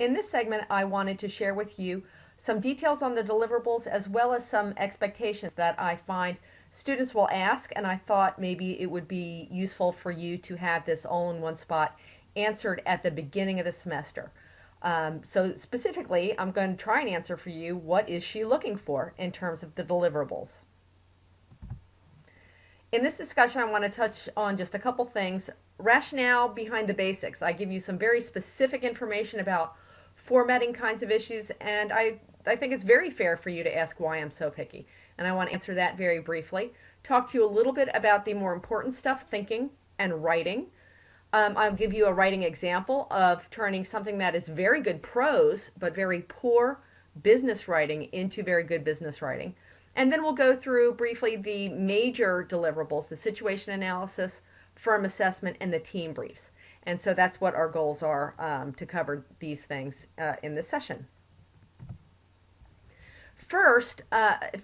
In this segment, I wanted to share with you some details on the deliverables as well as some expectations that I find students will ask, and I thought maybe it would be useful for you to have this all in one spot answered at the beginning of the semester. So specifically, I'm going to try and answer for you, what is she looking for in terms of the deliverables? In this discussion, I want to touch on just a couple things. Rationale behind the basics. I give you some very specific information about formatting kinds of issues, and I think it's very fair for you to ask why I'm so picky. And I want to answer that very briefly. Talk to you a little bit about the more important stuff, thinking and writing. I'll give you a writing example of turning something that is very good prose, but very poor business writing into very good business writing. And then we'll go through briefly the major deliverables, the situation analysis, firm assessment, and the team briefs. And so that's what our goals are, to cover these things in this session. First,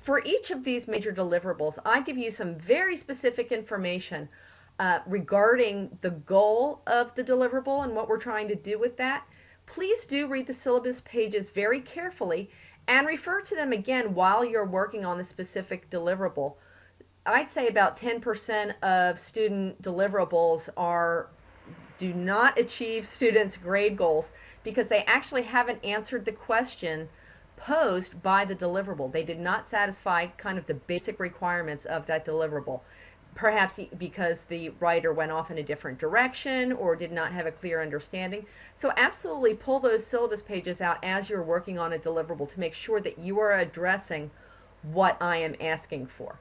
for each of these major deliverables, I give you some very specific information regarding the goal of the deliverable and what we're trying to do with that. Please do read the syllabus pages very carefully and refer to them again while you're working on the specific deliverable. I'd say about 10% of student deliverables do not achieve students' grade goals because they actually haven't answered the question posed by the deliverable. They did not satisfy kind of the basic requirements of that deliverable. Perhaps because the writer went off in a different direction or did not have a clear understanding. So absolutely pull those syllabus pages out as you're working on a deliverable to make sure that you are addressing what I am asking for.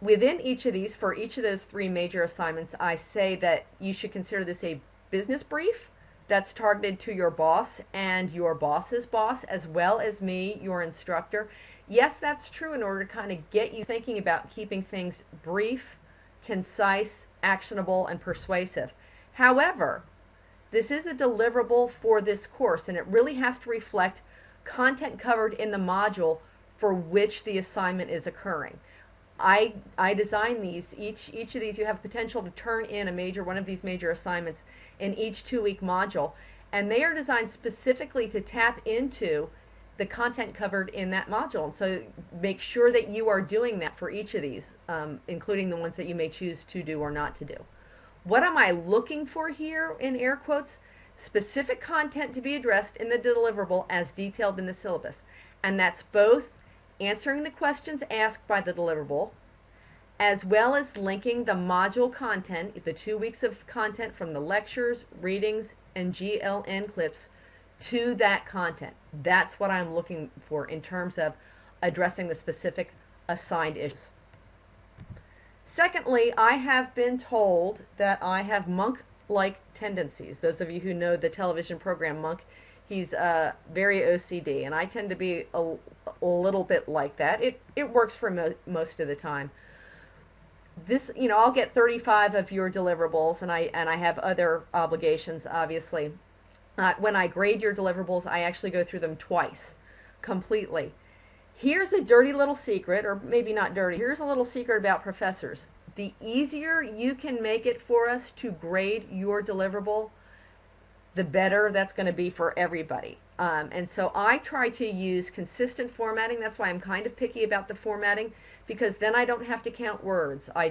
Within each of these, for each of those three major assignments, I say that you should consider this a business brief that's targeted to your boss and your boss's boss, as well as me, your instructor. Yes, that's true in order to kind of get you thinking about keeping things brief, concise, actionable, and persuasive. However, this is a deliverable for this course, and it really has to reflect content covered in the module for which the assignment is occurring. I design these. Each of these, you have potential to turn in one of these major assignments in each 2-week module, and they are designed specifically to tap into the content covered in that module. So make sure that you are doing that for each of these, including the ones that you may choose to do or not to do. What am I looking for here in air quotes? Specific content to be addressed in the deliverable as detailed in the syllabus. And that's both answering the questions asked by the deliverable, as well as linking the module content, the 2 weeks of content from the lectures, readings, and GLN clips to that content. That's what I'm looking for in terms of addressing the specific assigned issues. Secondly, I have been told that I have monk-like tendencies. Those of you who know the television program Monk, he's very OCD, and I tend to be a little bit like that. It works for most of the time. This, I'll get 35 of your deliverables, and I have other obligations, obviously. When I grade your deliverables, I actually go through them twice, completely. Here's a dirty little secret, or maybe not dirty. Here's a little secret about professors. The easier you can make it for us to grade your deliverable, the better that's going to be for everybody. And so I try to use consistent formatting. That's why I'm kind of picky about the formatting, because then I don't have to count words. I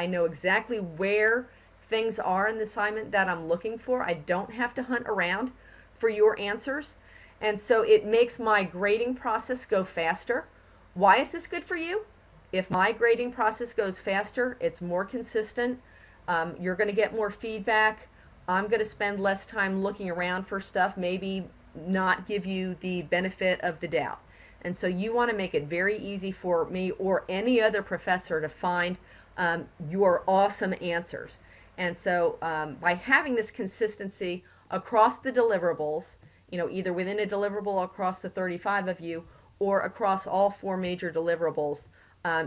know exactly where things are in the assignment that I'm looking for. I don't have to hunt around for your answers. And so it makes my grading process go faster. Why is this good for you? If my grading process goes faster, it's more consistent. You're going to get more feedback. I'm going to spend less time looking around for stuff, maybe not give you the benefit of the doubt. And so you want to make it very easy for me or any other professor to find your awesome answers. And so by having this consistency across the deliverables, either within a deliverable across the 35 of you or across all 4 major deliverables,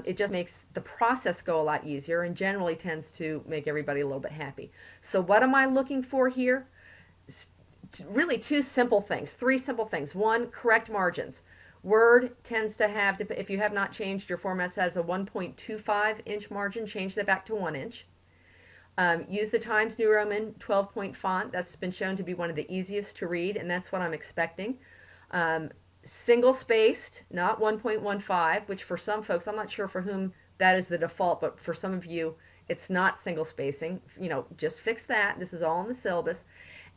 it just makes the process go a lot easier and generally tends to make everybody a little bit happy. So what am I looking for here? Really 2 simple things, 3 simple things. 1, correct margins. Word tends to have, if you have not changed your format, has a 1.25 inch margin, change that back to 1 inch. Use the Times New Roman 12-point font. That's been shown to be one of the easiest to read, and that's what I'm expecting. Single spaced, not 1.15, which for some folks, I'm not sure for whom that is the default, but for some of you, it's not single spacing. Just fix that. This is all in the syllabus.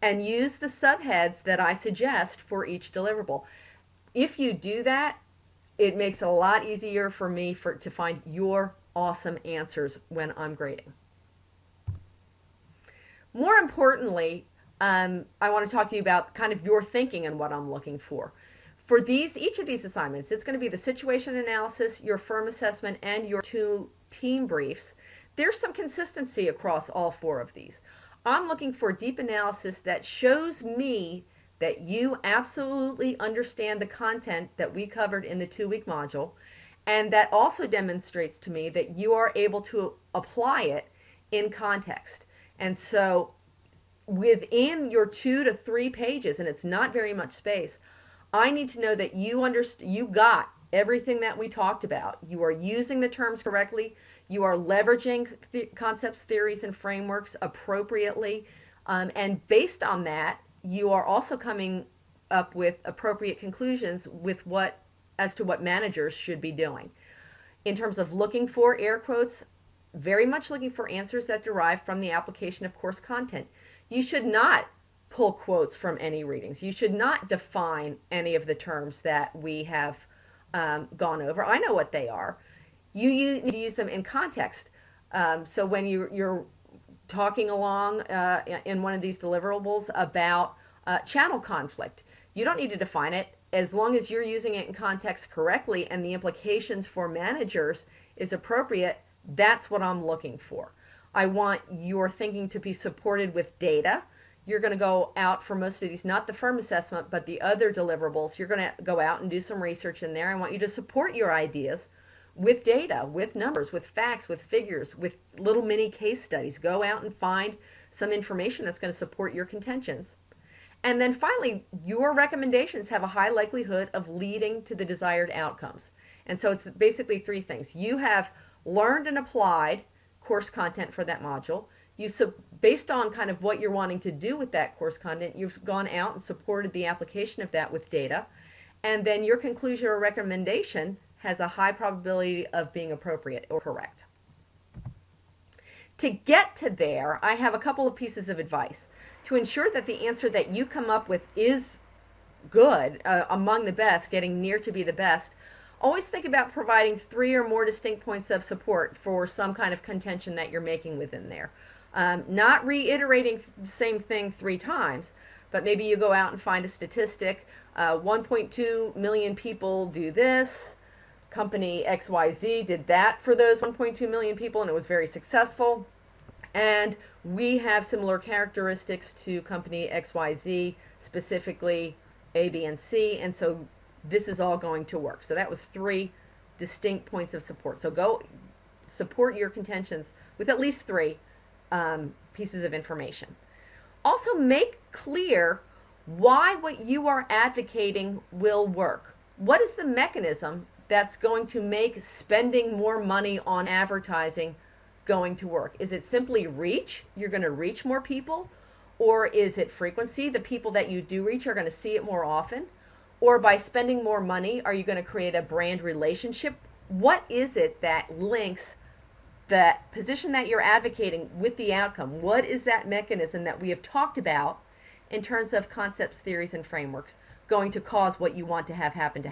And use the subheads that I suggest for each deliverable. If you do that, it makes it a lot easier for me to find your awesome answers when I'm grading. More importantly, I want to talk to you about kind of your thinking and what I'm looking for. For each of these assignments, it's going to be the situation analysis, your firm assessment, and your 2 team briefs. There's some consistency across all 4 of these. I'm looking for deep analysis that shows me that you absolutely understand the content that we covered in the 2-week module, and that also demonstrates to me that you are able to apply it in context. And so within your 2 to 3 pages, and it's not very much space, I need to know that you got everything that we talked about. You are using the terms correctly. You are leveraging concepts, theories, and frameworks appropriately. And based on that, you are also coming up with appropriate conclusions as to what managers should be doing. In terms of looking for air quotes, very much looking for answers that derive from the application of course content. You should not pull quotes from any readings. You should not define any of the terms that we have gone over. I know what they are. You need to use them in context. So when you're talking along in one of these deliverables about channel conflict, you don't need to define it. As long as you're using it in context correctly and the implications for managers is appropriate, that's what I'm looking for. I want your thinking to be supported with data. You're going to go out for most of these, not the firm assessment, but the other deliverables. You're going to go out and do some research in there. I want you to support your ideas with data, with numbers, with facts, with figures, with little mini case studies. Go out and find some information that's going to support your contentions. And then finally, your recommendations have a high likelihood of leading to the desired outcomes. And so it's basically 3 things. You have learned and applied course content for that module. Based on kind of what you're wanting to do with that course content, you've gone out and supported the application of that with data. And then your conclusion or recommendation has a high probability of being appropriate or correct. To get to there, I have a couple of pieces of advice. To ensure that the answer that you come up with is good, among the best, getting near to be the best, always think about providing 3 or more distinct points of support for some kind of contention that you're making within there. Not reiterating the same thing 3 times, but maybe you go out and find a statistic. 1.2 million people do this. Company XYZ did that for those 1.2 million people, and it was very successful. And we have similar characteristics to company XYZ, specifically A, B, and C, and so this is all going to work. So that was 3 distinct points of support. So go support your contentions with at least 3 pieces of information. Also make clear why what you are advocating will work. What is the mechanism that's going to make spending more money on advertising going to work? Is it simply reach? You're going to reach more people? Or is it frequency? The people that you do reach are going to see it more often? Or by spending more money, are you going to create a brand relationship? What is it that links that position that you're advocating with the outcome? What is that mechanism that we have talked about in terms of concepts, theories, and frameworks going to cause what you want to have happen?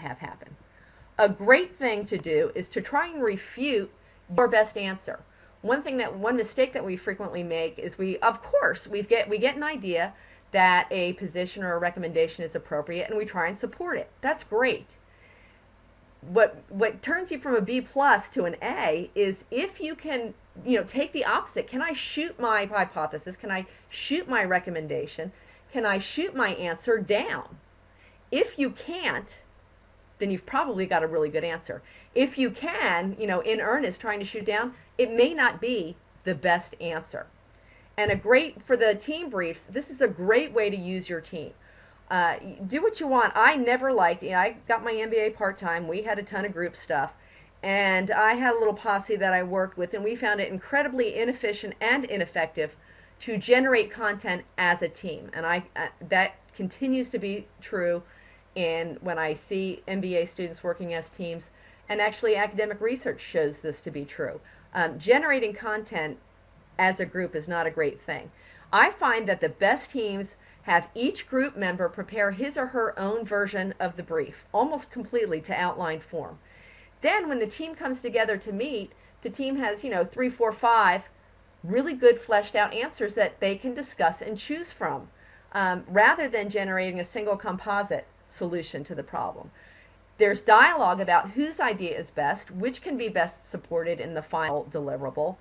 A great thing to do is to try and refute your best answer. One mistake that we frequently make is we get an idea that a position or a recommendation is appropriate and we try and support it. That's great. What turns you from a B plus to an A is if you can, take the opposite. Can I shoot my hypothesis? Can I shoot my recommendation? Can I shoot my answer down? If you can't, then you've probably got a really good answer. If you can, in earnest trying to shoot down, it may not be the best answer. And for the team briefs, this is a great way to use your team. Do what you want. I never liked, I got my MBA part-time. We had a ton of group stuff. and I had a little posse that I worked with, and we found it incredibly inefficient and ineffective to generate content as a team. And that continues to be true in when I see MBA students working as teams, and actually academic research shows this to be true. Generating content as a group is not a great thing. I find that the best teams have each group member prepare his or her own version of the brief, almost completely to outline form. Then when the team comes together to meet, the team has, 3, 4, 5 really good fleshed out answers that they can discuss and choose from, rather than generating a single composite solution to the problem. There's dialogue about whose idea is best, which can be best supported in the final deliverable.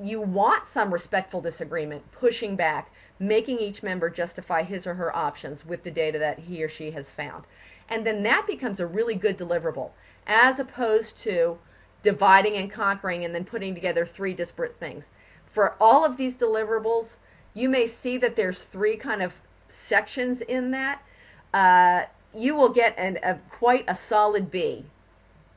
You want some respectful disagreement, pushing back, making each member justify his or her options with the data that he or she has found. And then that becomes a really good deliverable, as opposed to dividing and conquering and then putting together 3 disparate things. For all of these deliverables, you may see that there's 3 kind of sections in that. You will get quite a solid B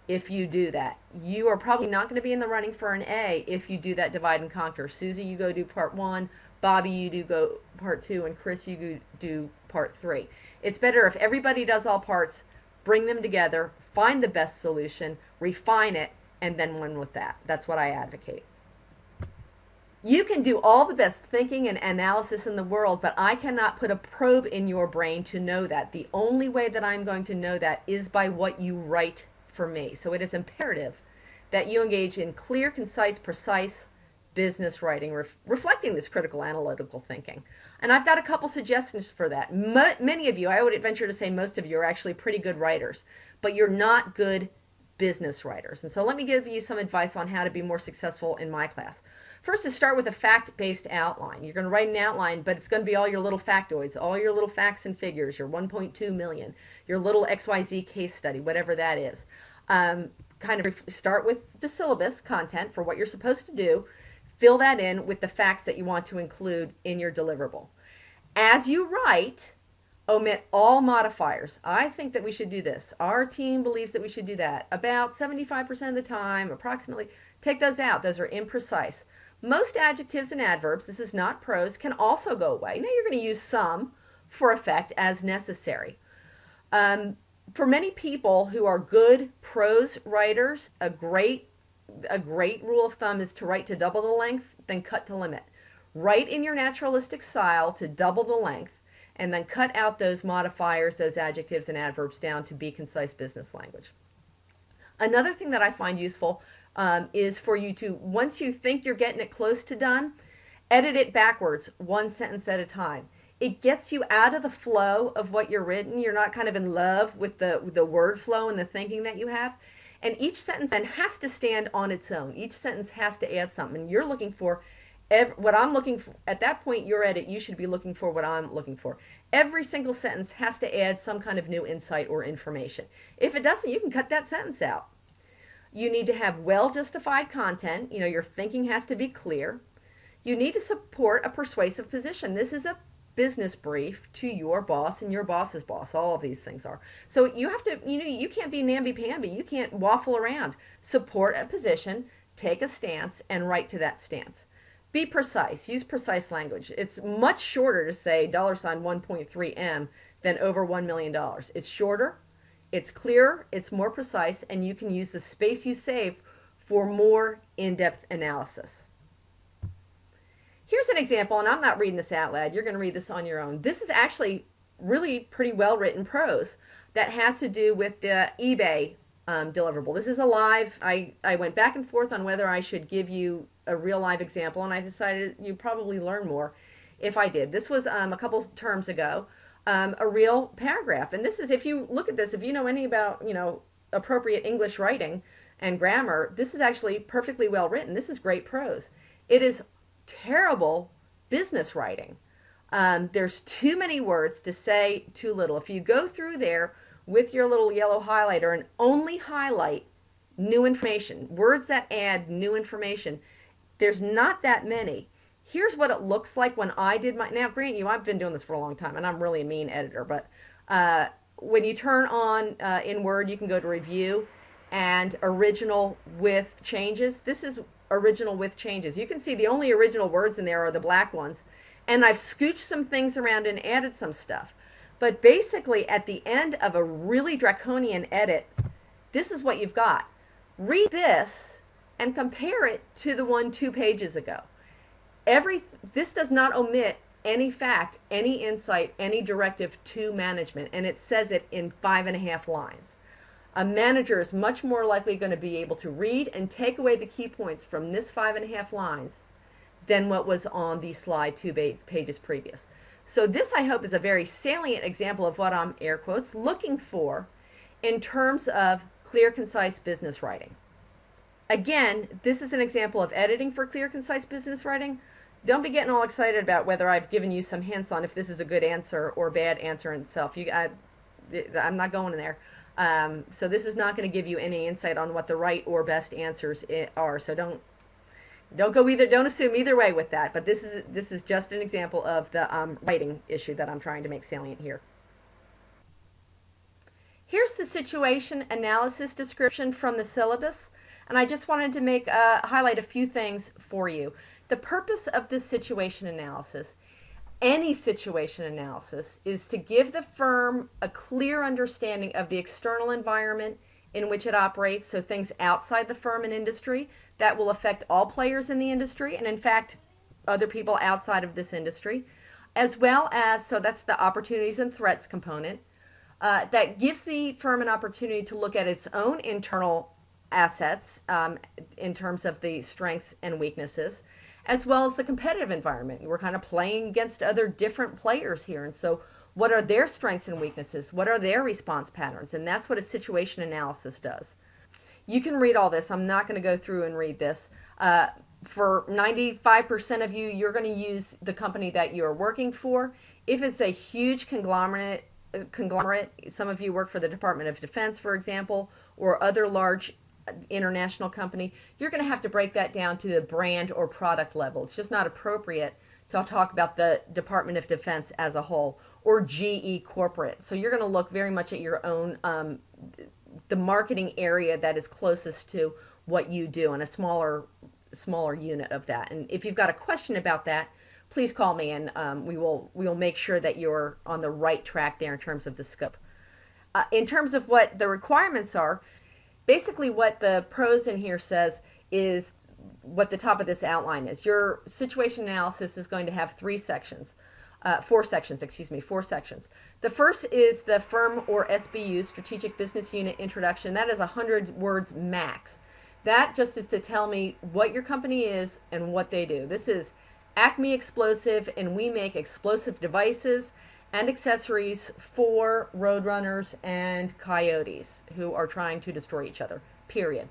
if you do that. You are probably not going to be in the running for an A if you do that divide and conquer. Susie, you go do part 1, Bobby, you do go part 2, and Chris, you do part 3. It's better if everybody does all parts, bring them together, find the best solution, refine it, and then run with that. That's what I advocate. You can do all the best thinking and analysis in the world, but I cannot put a probe in your brain to know that. The only way that I'm going to know that is by what you write for me. So it is imperative that you engage in clear, concise, precise business writing, reflecting this critical analytical thinking. And I've got a couple suggestions for that. Many of you, I would venture to say most of you, are actually pretty good writers, but you're not good business writers. And so let me give you some advice on how to be more successful in my class. First is start with a fact-based outline. You're going to write an outline, but it's going to be all your little factoids, all your little facts and figures, your 1.2 million, your little XYZ case study, whatever that is. Kind of start with the syllabus content for what you're supposed to do. Fill that in with the facts that you want to include in your deliverable. As you write, omit all modifiers. I think that we should do this. Our team believes that we should do that. About 75% of the time, approximately, take those out. Those are imprecise. Most adjectives and adverbs, this is not prose, can also go away. Now you're going to use some for effect as necessary. For many people who are good prose writers, a great rule of thumb is to write to double the length, then cut to limit. Write in your naturalistic style to double the length, and then cut out those modifiers, those adjectives and adverbs down to be concise business language. Another thing that I find useful is for you to, once you think you're getting it close to done, edit it backwards, 1 sentence at a time. It gets you out of the flow of what you're written. You're not kind of in love with the word flow and the thinking that you have. And each sentence then has to stand on its own. Each sentence has to add something. And you're looking for what I'm looking for. At that point, your edit, you should be looking for what I'm looking for. Every single sentence has to add some kind of new insight or information. If it doesn't, you can cut that sentence out. You need to have well-justified content. Your thinking has to be clear. You need to support a persuasive position. This is a business brief to your boss and your boss's boss. All of these things are. So you have to, you can't be namby-pamby. You can't waffle around. Support a position, take a stance, and write to that stance. Be precise. Use precise language. It's much shorter to say $1.3M than over $1 million. It's shorter, it's clearer, it's more precise, and you can use the space you save for more in-depth analysis. Here's an example, and I'm not reading this out loud. You're going to read this on your own. This is actually really pretty well-written prose that has to do with the eBay deliverable. This is a live, I went back and forth on whether I should give you a real live example, and I decided you'd probably learn more if I did. This was a couple terms ago, a real paragraph. And this is, if you look at this, if you know any about, appropriate English writing and grammar, this is actually perfectly well written. This is great prose. It is terrible business writing. There's too many words to say too little. If you go through there with your little yellow highlighter and only highlight new information, words that add new information, there's not that many. Here's what it looks like when I did my, now grant you, I've been doing this for a long time and I'm really a mean editor, but when you turn on in Word, you can go to review and original with changes. This is original with changes. You can see the only original words in there are the black ones. And I've scooched some things around and added some stuff. But basically, at the end of a really draconian edit, this is what you've got. Read this and compare it to the one 2 pages ago. This does not omit any fact, any insight, any directive to management, and it says it in 5.5 lines. A manager is much more likely going to be able to read and take away the key points from this 5.5 lines than what was on the slide 2 pages previous. So this, I hope, is a very salient example of what I'm, air quotes, looking for in terms of clear, concise business writing. Again, this is an example of editing for clear, concise business writing. Don't be getting all excited about whether I've given you some hints on if this is a good answer or bad answer in itself. I'm not going in there. So this is not going to give you any insight on what the right or best answers are. So don't assume either way with that. But this is just an example of the writing issue that I'm trying to make salient here. Here's the situation analysis description from the syllabus, and I just wanted to highlight a few things for you. The purpose of this situation analysis, any situation analysis, is to give the firm a clear understanding of the external environment in which it operates, so things outside the firm and industry that will affect all players in the industry, and in fact, other people outside of this industry, as well as, so that's the opportunities and threats component, that gives the firm an opportunity to look at its own internal assets in terms of the strengths and weaknesses, as well as the competitive environment. We're kind of playing against other different players here, and so what are their strengths and weaknesses? What are their response patterns? And that's what a situation analysis does. You can read all this. I'm not going to go through and read this. For 95% of you, you're going to use the company that you're working for. If it's a huge conglomerate, some of you work for the Department of Defense, for example, or other large international company, you're going to have to break that down to the brand or product level. It's just not appropriate to talk about the Department of Defense as a whole, or GE corporate. So you're going to look very much at your own, the marketing area that is closest to what you do, and a smaller unit of that. And if you've got a question about that, please call me, and we will make sure that you're on the right track there in terms of the scope. In terms of what the requirements are, basically what the pros in here says is what the top of this outline is. Your situation analysis is going to have 4 sections. The first is the firm or SBU, Strategic Business Unit Introduction. That is 100 words max. That just is to tell me what your company is and what they do. This is Acme Explosive, and we make explosive devices and accessories for roadrunners and coyotes who are trying to destroy each other, period.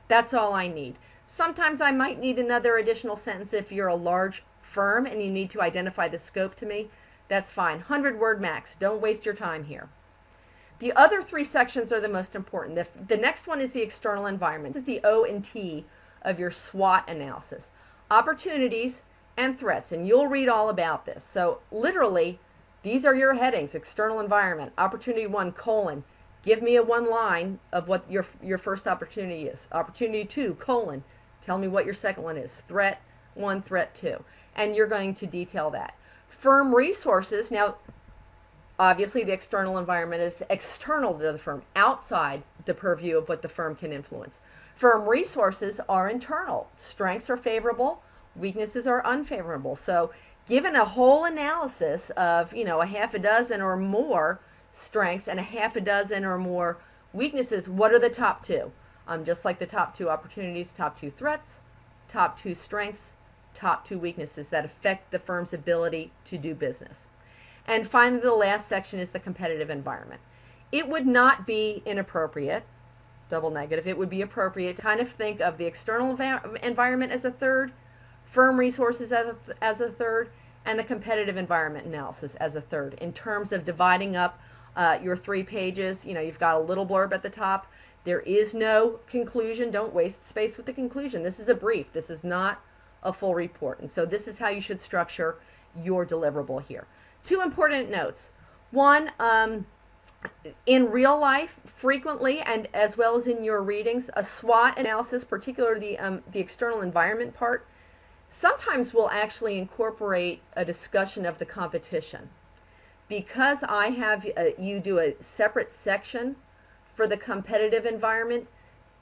That's all I need. Sometimes I might need another additional sentence if you're a large firm and you need to identify the scope to me. That's fine. 100 word max. Don't waste your time here. The other 3 sections are the most important. The next one is the external environment. This is the O and T of your SWOT analysis. Opportunities and threats, and you'll read all about this. So literally, these are your headings: external environment, opportunity 1, colon, give me a 1 line of what your first opportunity is. Opportunity 2, colon, tell me what your second one is. Threat 1, threat 2. And you're going to detail that. Firm resources, now obviously the external environment is external to the firm, outside the purview of what the firm can influence. Firm resources are internal. Strengths are favorable, weaknesses are unfavorable. So given a whole analysis of, a half a dozen or more strengths and a half a dozen or more weaknesses, what are the top 2? Just like the top 2 opportunities, top 2 threats, top 2 strengths, top 2 weaknesses that affect the firm's ability to do business. And finally, the last section is the competitive environment. It would not be inappropriate, double negative, it would be appropriate to kind of think of the external environment as a third, firm resources as a third, and the competitive environment analysis as a third, in terms of dividing up your 3 pages. You've got a little blurb at the top. There is no conclusion. Don't waste space with the conclusion. This is a brief. This is not a full report. And so this is how you should structure your deliverable here. 2 important notes. One, In real life, frequently, and as well as in your readings, a SWOT analysis, particularly the external environment part, sometimes will actually incorporate a discussion of the competition. Because I have you do a separate section for the competitive environment,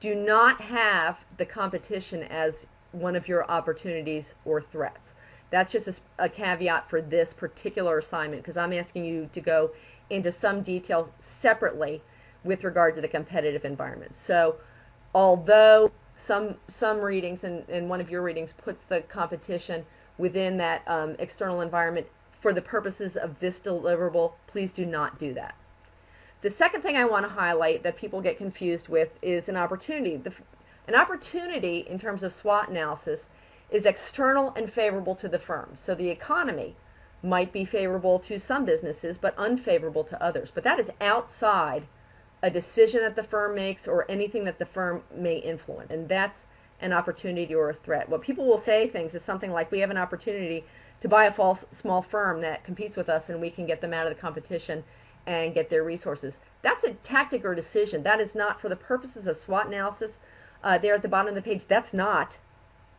do not have the competition as one of your opportunities or threats. That's just a caveat for this particular assignment, because I'm asking you to go into some detail separately with regard to the competitive environment. So although some readings, and one of your readings puts the competition within that external environment for the purposes of this deliverable, please do not do that. The second thing I want to highlight that people get confused with is an opportunity. An opportunity in terms of SWOT analysis is external and favorable to the firm. So the economy might be favorable to some businesses but unfavorable to others. But that is outside a decision that the firm makes or anything that the firm may influence. And that's an opportunity or a threat. What people will say things is something like, we have an opportunity to buy a small firm that competes with us and we can get them out of the competition and get their resources. That's a tactic or decision. That is not, for the purposes of SWOT analysis, there at the bottom of the page, that's not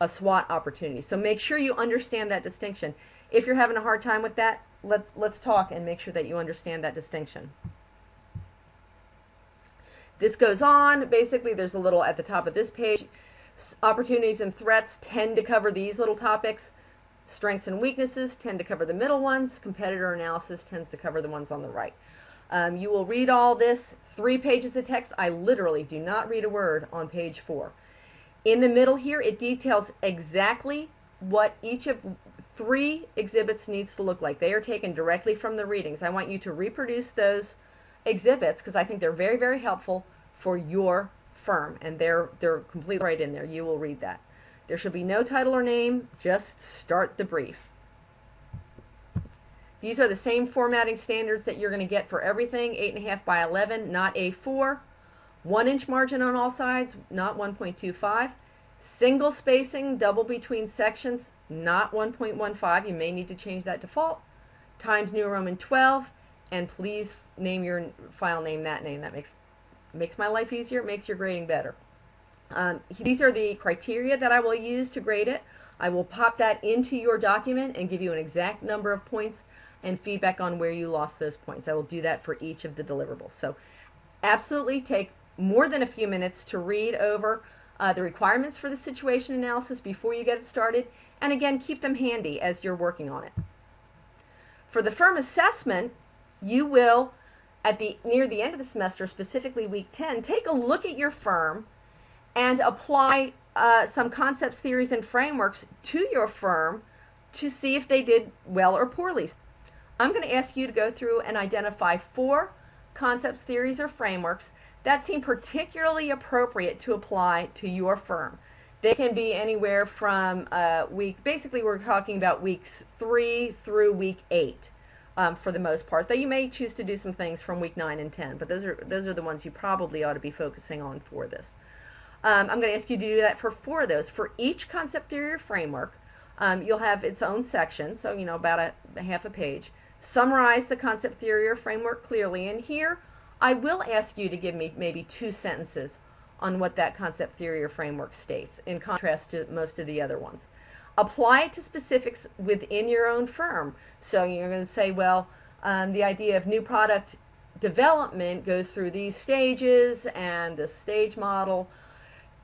a SWOT opportunity. So make sure you understand that distinction. If you're having a hard time with that, let's talk and make sure that you understand that distinction. This goes on. Basically, there's a little at the top of this page. Opportunities and threats tend to cover these little topics. Strengths and weaknesses tend to cover the middle ones. Competitor analysis tends to cover the ones on the right. You will read all this, 3 pages of text. I literally do not read a word on page 4. In the middle here, it details exactly what each of 3 exhibits needs to look like. They are taken directly from the readings. I want you to reproduce those exhibits because I think they're very, very helpful for your firm, and they're completely right in there. You will read that. There should be no title or name, just start the brief. These are the same formatting standards that you're going to get for everything, 8.5 by 11, not A4. 1-inch margin on all sides, not 1.25. Single spacing, double between sections, not 1.15. You may need to change that default. Times New Roman 12, and please name your file name that name. That makes my life easier, it makes your grading better. These are the criteria that I will use to grade it. I will pop that into your document and give you an exact number of points and feedback on where you lost those points. I will do that for each of the deliverables. So absolutely take more than a few minutes to read over the requirements for the situation analysis before you get it started, and again, keep them handy as you're working on it. For the firm assessment, you will, near the end of the semester, specifically week 10, take a look at your firm and apply some concepts, theories, and frameworks to your firm to see if they did well or poorly. I'm going to ask you to go through and identify 4 concepts, theories, or frameworks that seem particularly appropriate to apply to your firm. They can be anywhere from basically we're talking about weeks 3 through week 8 for the most part, though you may choose to do some things from week 9 and 10, but those are the ones you probably ought to be focusing on for this. I'm going to ask you to do that for 4 of those. For each concept, theory, or framework, you'll have its own section, so about a half a page. Summarize the concept, theory, or framework clearly, and here I will ask you to give me maybe 2 sentences on what that concept, theory, or framework states, in contrast to most of the other ones. Apply it to specifics within your own firm. So you're going to say, well, the idea of new product development goes through these stages and the stage model.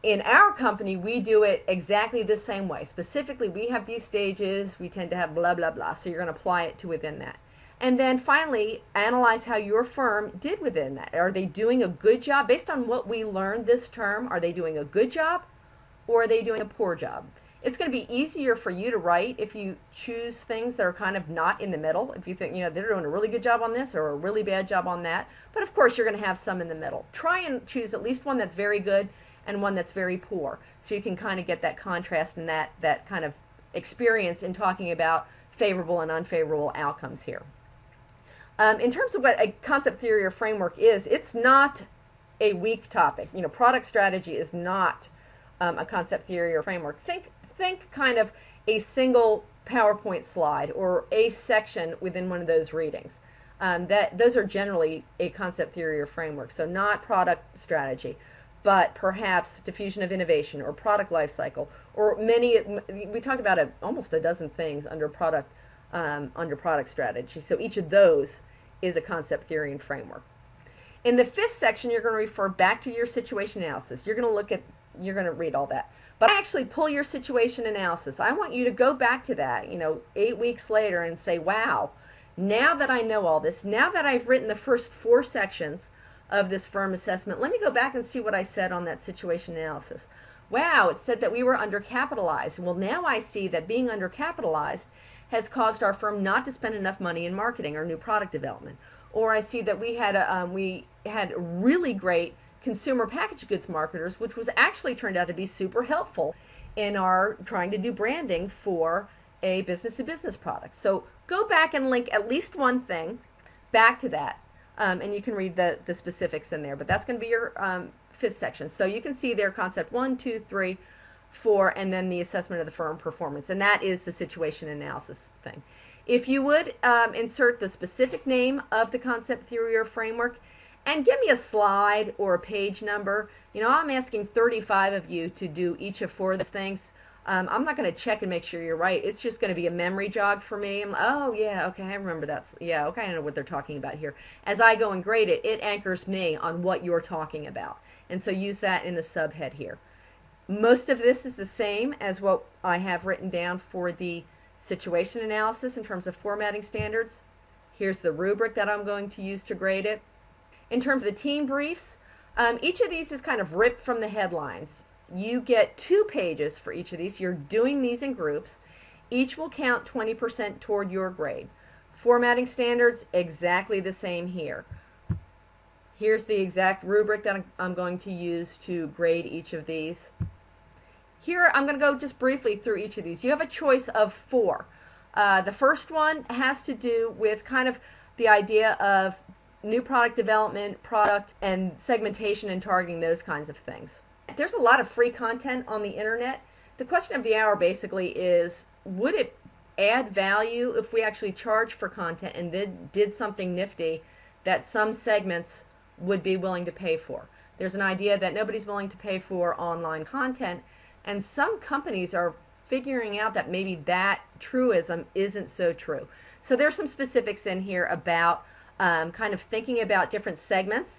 In our company, we do it exactly the same way. Specifically, we have these stages. We tend to have blah, blah, blah. So you're going to apply it to within that. And then finally, analyze how your firm did within that. Are they doing a good job? Based on what we learned this term, are they doing a good job or are they doing a poor job? It's going to be easier for you to write if you choose things that are kind of not in the middle. If you think, they're doing a really good job on this or a really bad job on that. But of course, you're going to have some in the middle. Try and choose at least one that's very good and one that's very poor, so you can kind of get that contrast and that kind of experience in talking about favorable and unfavorable outcomes here. In terms of what a concept, theory, or framework is, it's not a weak topic. Product strategy is not a concept, theory, or framework. Think kind of a single PowerPoint slide or a section within one of those readings. Those are generally a concept theory or framework. So not product strategy, but perhaps diffusion of innovation or product life cycle, or many. We talked about almost a dozen things under product strategy. So each of those is a concept theory and framework. In the fifth section, you're going to refer back to your situation analysis. You're going to read all that. But I actually pull your situation analysis. I want you to go back to that, 8 weeks later and say, wow, now that I know all this, now that I've written the first 4 sections of this firm assessment, let me go back and see what I said on that situation analysis. Wow, it said that we were undercapitalized. Well, now I see that being undercapitalized has caused our firm not to spend enough money in marketing or new product development. Or I see that we had really great consumer packaged goods marketers, which was actually turned out to be super helpful in our trying to do branding for a business-to-business product. So go back and link at least one thing back to that, and you can read the specifics in there. But that's going to be your fifth section. So you can see there concept 1, 2, 3, 4, and then the assessment of the firm performance, and that is the situation analysis thing. If you would insert the specific name of the concept theory or framework, and give me a slide or a page number. I'm asking 35 of you to do each of 4 of those things. I'm not going to check and make sure you're right. It's just going to be a memory jog for me. Oh, yeah, okay, I remember that. Yeah, okay, I know what they're talking about here. As I go and grade it, it anchors me on what you're talking about. And so use that in the subhead here. Most of this is the same as what I have written down for the situation analysis in terms of formatting standards. Here's the rubric that I'm going to use to grade it. In terms of the team briefs, each of these is kind of ripped from the headlines. You get 2 pages for each of these. You're doing these in groups. Each will count 20% toward your grade. Formatting standards, exactly the same here. Here's the exact rubric that I'm going to use to grade each of these. Here, I'm going to go just briefly through each of these. You have a choice of 4. The first one has to do with kind of the idea of new product development, product and segmentation and targeting, those kinds of things. There's a lot of free content on the internet. The question of the hour basically is, would it add value if we actually charged for content and did something nifty that some segments would be willing to pay for? There's an idea that nobody's willing to pay for online content, and some companies are figuring out that maybe that truism isn't so true. So there's some specifics in here about kind of thinking about different segments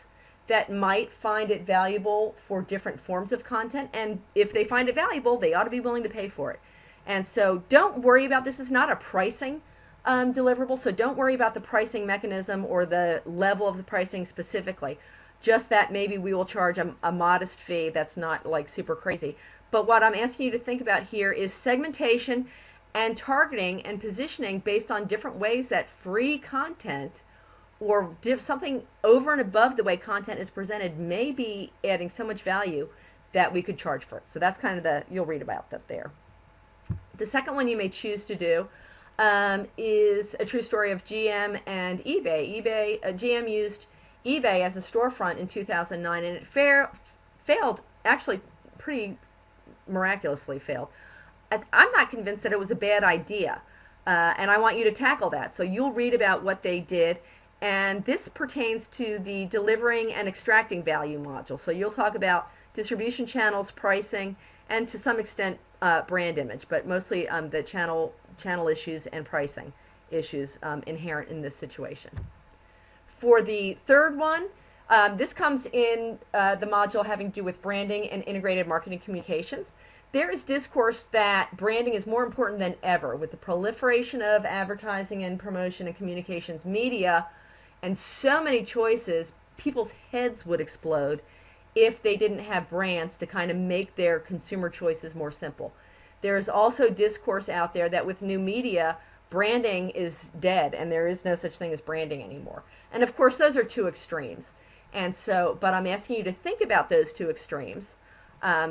that might find it valuable for different forms of content, and if they find it valuable, they ought to be willing to pay for it. And so don't worry about, this is not a pricing deliverable, so don't worry about the pricing mechanism or the level of the pricing specifically. Just that maybe we will charge a modest fee that's not like super crazy. But what I'm asking you to think about here is segmentation and targeting and positioning based on different ways that free content or something over and above the way content is presented may be adding so much value that we could charge for it. So that's kind of you'll read about that there. The second one you may choose to do is a true story of GM and eBay. GM used eBay as a storefront in 2009, and it failed, actually pretty miraculously failed. I'm not convinced that it was a bad idea, and I want you to tackle that. So you'll read about what they did, and this pertains to the delivering and extracting value module. So you'll talk about distribution channels, pricing, and to some extent brand image, but mostly the channel issues and pricing issues inherent in this situation. For the third one, this comes in the module having to do with branding and integrated marketing communications. There is discourse that branding is more important than ever with the proliferation of advertising and promotion and communications media and so many choices. People's heads would explode if they didn't have brands to kind of make their consumer choices more simple. There is also discourse out there that with new media, branding is dead and there is no such thing as branding anymore. And of course, those are 2 extremes. And so, but I'm asking you to think about those 2 extremes.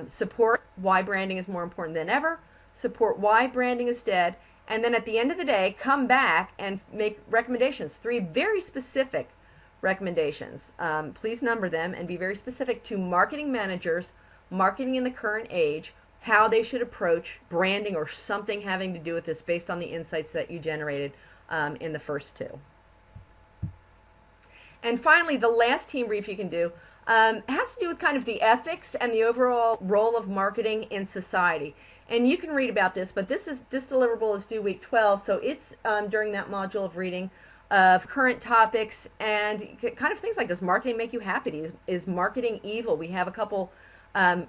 Support why branding is more important than ever, support why branding is dead, and then at the end of the day, come back and make recommendations, 3 very specific recommendations. Please number them and be very specific to marketing managers, marketing in the current age, how they should approach branding or something having to do with this based on the insights that you generated in the first 2. And finally, the last team brief you can do has to do with kind of the ethics and the overall role of marketing in society. And you can read about this, but this deliverable is due week 12, so it's during that module of reading of current topics and kind of things like, does marketing make you happy? Is marketing evil? We have a couple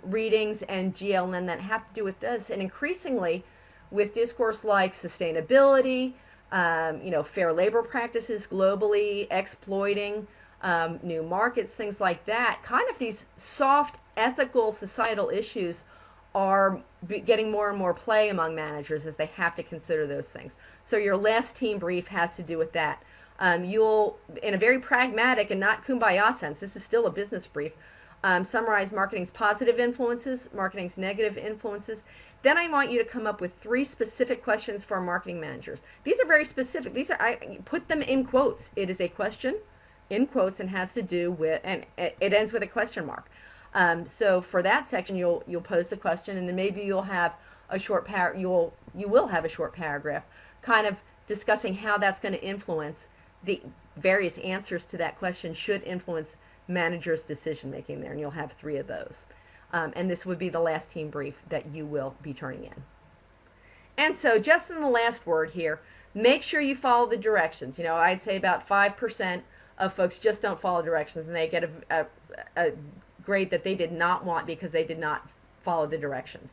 readings and GLN that have to do with this, and increasingly with discourse like sustainability, fair labor practices globally, exploiting new markets, things like that. Kind of these soft, ethical, societal issues are getting more and more play among managers as they have to consider those things. So your last team brief has to do with that. You'll, in a very pragmatic and not kumbaya sense, this is still a business brief, summarize marketing's positive influences, marketing's negative influences. Then I want you to come up with 3 specific questions for marketing managers. These are very specific. I put them in quotes. It is a question in quotes and has to do with, and it ends with a question mark. So for that section, you'll pose the question, and then maybe you'll have a short you will have a short paragraph, kind of discussing how that's going to influence the various answers to that question should influence managers' decision making there, and you'll have 3 of those. And this would be the last team brief that you will be turning in. And so just in the last word here, make sure you follow the directions. I'd say about 5% of folks just don't follow directions, and they get a grade that they did not want because they did not follow the directions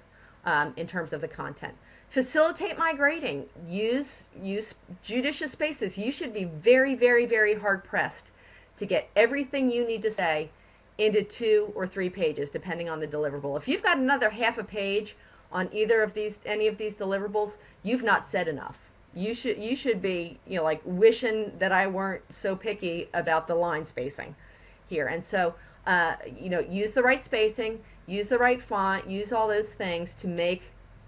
in terms of the content. Facilitate my grading. Use judicious spaces. You should be very, very, very hard pressed to get everything you need to say into 2 or 3 pages, depending on the deliverable. If you've got another half a page on any of these deliverables, you've not said enough. You should be, like wishing that I weren't so picky about the line spacing here. And so, use the right spacing, use the right font, use all those things to make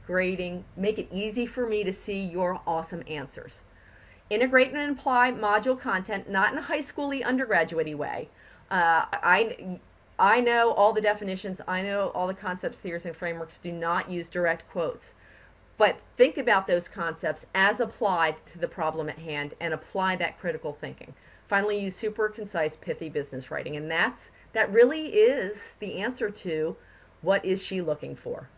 grading, make it easy for me to see your awesome answers. Integrate and apply module content, not in a high schooly, undergraduate-y way. I know all the definitions, I know all the concepts, theories, and frameworks. Do not use direct quotes. But think about those concepts as applied to the problem at hand and apply that critical thinking. Finally, use super concise, pithy business writing. And that really is the answer to what is she looking for.